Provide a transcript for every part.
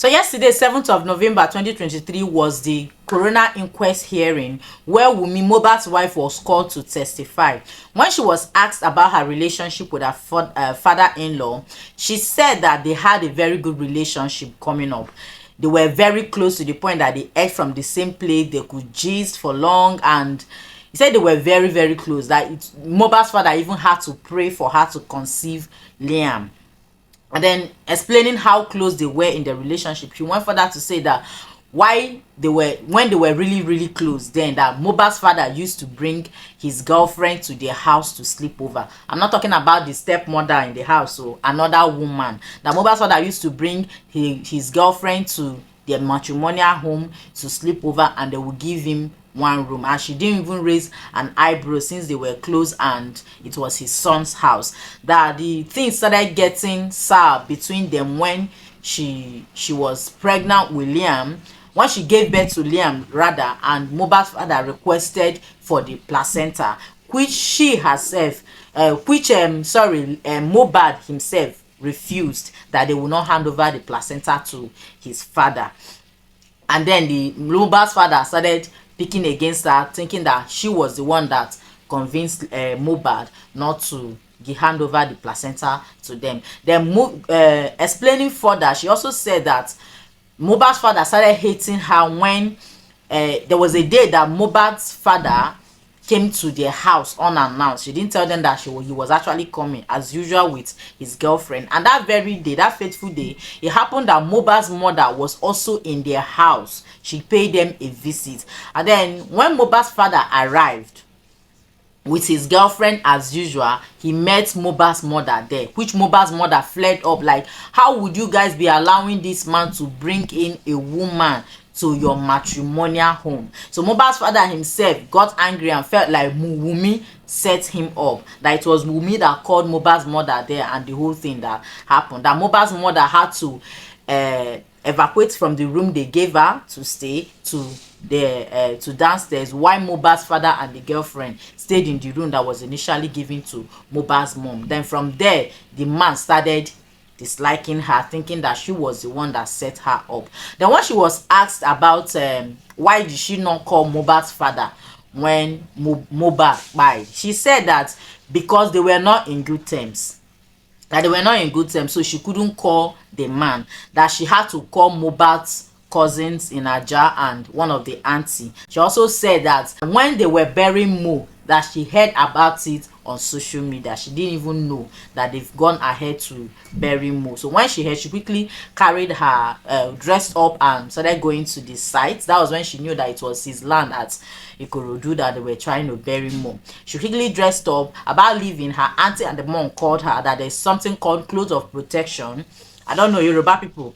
So yesterday, 7th of November 2023, was the coroner inquest hearing where Wunmi, Mohbad's wife, was called to testify. When she was asked about her relationship with her father-in-law, she said that they had a very good relationship coming up. They were very close to the point that they ate from the same plate, they could gist for long, and he said they were very, very close. That Mohbad's father even had to pray for her to conceive Liam. And then explaining how close they were in the relationship, she went further to say that when they were really, really close, then that Mohbad's father used to bring his girlfriend to their house to sleep over. I'm not talking about the stepmother in the house, so another woman. That Mohbad's father used to bring his girlfriend to their matrimonial home to sleep over, and they would give him one room, and she didn't even raise an eyebrow since they were close and it was his son's house. That the things started getting sour between them when she was pregnant with Liam, when she gave birth to Liam rather, and Mohbad's father requested for the placenta, which she herself Mohbad himself refused, that they will not hand over the placenta to his father. And then the Mohbad's father started picking against her, thinking that she was the one that convinced Mohbad not to hand over the placenta to them. Then explaining further, she also said that Mohbad's father started hating her when there was a day that Mohbad's father came to their house unannounced. She didn't tell them that he was actually coming, as usual, with his girlfriend. And that very day, that fateful day, it happened that Mohbad's mother was also in their house. She paid them a visit. And then when Mohbad's father arrived with his girlfriend as usual, he met Mohbad's mother there, which Mohbad's mother flared up like, how would you guys be allowing this man to bring in a woman to your matrimonial home? So Mohbad's father himself got angry and felt like Wunmi set him up, that it was Wunmi that called Mohbad's mother there, and the whole thing that happened, that Mohbad's mother had to evacuate from the room they gave her to stay to downstairs, while Mohbad's father and the girlfriend stayed in the room that was initially given to Mohbad's mom. Then from there, the man started disliking her, thinking that she was the one that set her up. Then when she was asked about why did she not call Mohbad's father when Mohbad died, she said that because they were not in good terms. So she couldn't call the man, that she had to call Mohbad's cousins in Aja and one of the auntie. She also said that when they were burying Mo, that she heard about it on social media. She didn't even know that they've gone ahead to bury Mo. So when she heard, she quickly carried her, dressed up and started going to the site. That was when she knew that it was his land at Ikorodu that they were trying to bury Mo. She quickly dressed up. About leaving, her auntie and the mom called her that there's something called clothes of protection. I don't know, Yoruba people,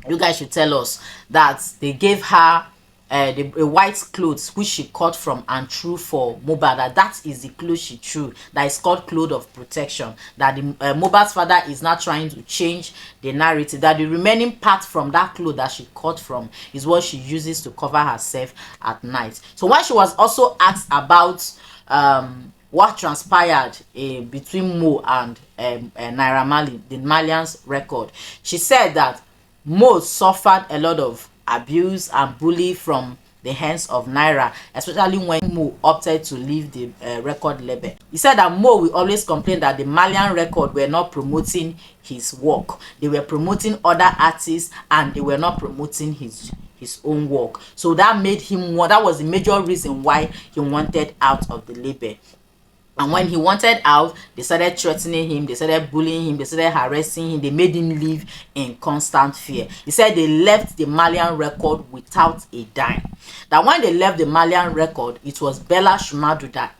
you guys should tell us, that they gave her a white clothes which she cut from and threw for Mohbad. That is the clothes she threw, that is called cloth of protection. That the Mohbad's father is now trying to change the narrative, that the remaining part from that cloth that she cut from is what she uses to cover herself at night. So when she was also asked about what transpired between Mo and Naira Marley, the Malian's record, she said that Mo suffered a lot of abuse and bully from the hands of Naira, especially when Mo opted to leave the record label. He said that Mo will always complain that the Malian record were not promoting his work. They were promoting other artists and they were not promoting his own work. So that made him, that was the major reason why he wanted out of the label. And when he wanted out, they started threatening him, they started bullying him, they started harassing him, they made him live in constant fear. He said they left the Malian record without a dime. That when they left the Malian record, it was Bella Shumadu that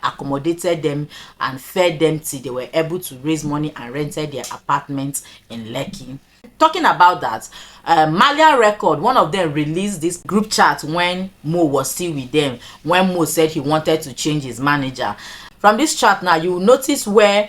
accommodated them and fed them till they were able to raise money and rented their apartments in Lekki. Talking about that, Malian record, one of them released this group chat when Mo was still with them, when Mo said he wanted to change his manager. From this chat now, you will notice where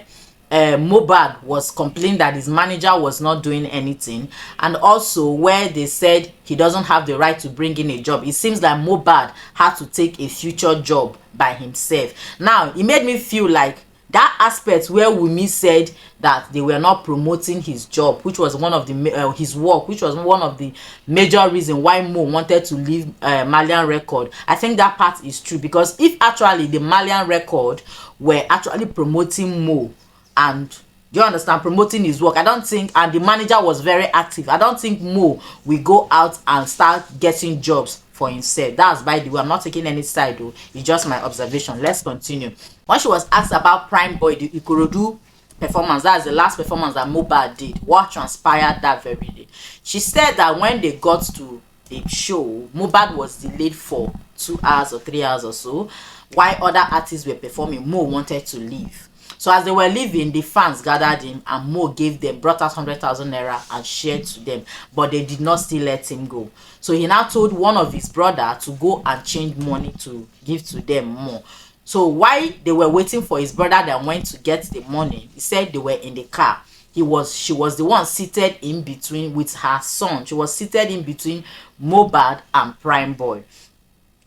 Mohbad was complaining that his manager was not doing anything, and also where they said he doesn't have the right to bring in a job. It seems like Mohbad had to take a future job by himself. Now, it made me feel like that aspect where Wunmi said that they were not promoting his job, which was one of the his work, which was one of the major reason why Mo wanted to leave Malian Record. I think that part is true, because if actually the Malian Record were actually promoting Mo, and do you understand, promoting his work, I don't think, and the manager was very active, I don't think Mo will go out and start getting jobs for himself. That's by the way, I'm not taking any side though, it's just my observation. Let's continue. When she was asked about Prime Boy, the Ikorodu performance, that's the last performance that Mohbad did, what transpired that very day, she said that when they got to the show, Mohbad was delayed for 2 hours or 3 hours or so, while other artists were performing. Mo wanted to leave. So as they were leaving, the fans gathered him, and Mo brought out 100,000 naira and shared to them, but they did not still let him go. So he now told one of his brother to go and change money to give to them more. So while they were waiting for his brother that went to get the money, he said they were in the car. She was the one seated in between with her son. She was seated in between Mohbad and Prime Boy.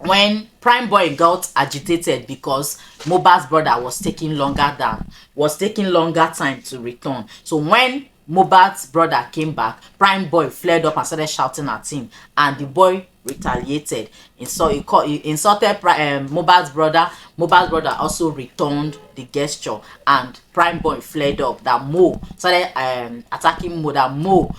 When Prime Boy got agitated because Mohbad's brother was taking longer time to return. So when Mohbad's brother came back, Prime Boy flared up and started shouting at him, and the boy retaliated. And so he insulted Mohbad's brother. Mohbad's brother also returned the gesture, and Prime Boy flared up that Mo started attacking Mo, that Mo,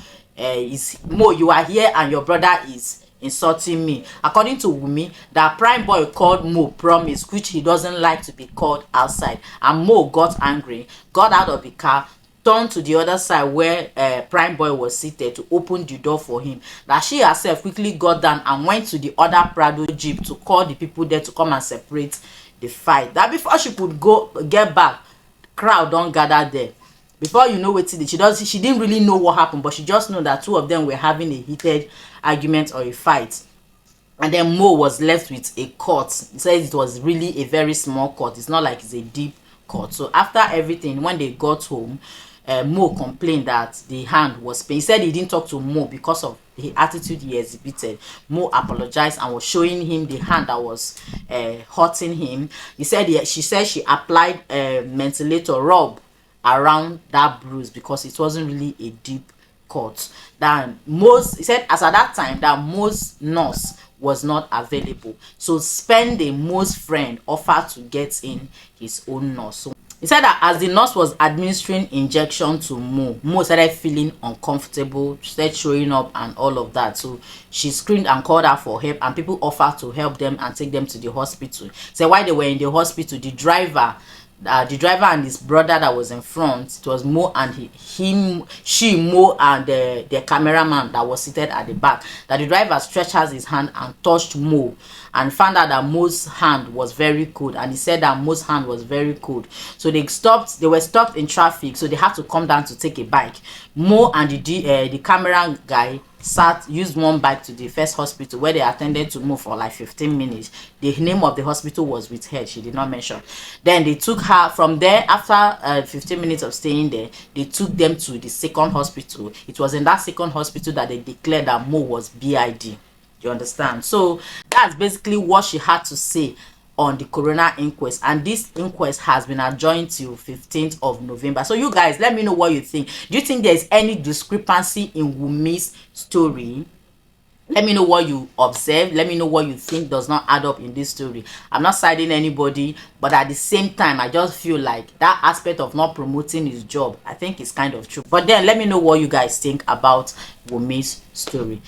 you are here and your brother is insulting me. According to Wunmi, that Prime Boy called Mo Promise, which he doesn't like to be called outside, and Mo got angry, got out of the car, turned to the other side where Prime Boy was seated to open the door for him. That she herself quickly got down and went to the other Prado jeep to call the people there to come and separate the fight. That before she could get back, crowd don't gather there. Before you know what she didn't really know what happened, but she just know that two of them were having a heated argument or a fight. And then Mo was left with a cut. He said it was really a very small cut. It's not like it's a deep cut. So after everything, when they got home, Mo complained that the hand was pain. He said he didn't talk to Mo because of the attitude he exhibited. Mo apologized and was showing him the hand that was hurting him. She said she applied mentholator rub around that bruise because it wasn't really a deep cut. He said as at that time that Mo's nurse was not available, so spending Mo's friend offered to get in his own nurse. So he said that as the nurse was administering injection to Mo started feeling uncomfortable, started showing up and all of that. So she screamed and called her for help, and people offered to help them and take them to the hospital. So while they were in the hospital, the driver and his brother that was in front, it was Mo and Mo and the cameraman that was seated at the back, that the driver stretched out his hand and touched Mo and found out that Mo's hand was very cold, and he said that Mo's hand was very cold. So they were stopped in traffic, so they had to come down to take a bike. Mo and the camera guy used one bike to the first hospital, where they attended to Mo for like 15 minutes. The name of the hospital was withheld, she did not mention. Then they took her from there. After 15 minutes of staying there, they took them to the second hospital. It was in that second hospital that they declared that Mo was BID. You understand? So that's basically what she had to say on the coroner inquest, and this inquest has been adjourned till 15th of November. So you guys, let me know what you think. Do you think there's any discrepancy in Wunmi's story? Let me know what you observed. Let me know what you think does not add up in this story. I'm not siding anybody, but at the same time, I just feel like that aspect of not promoting his job, I think is kind of true. But then let me know what you guys think about Wunmi's story.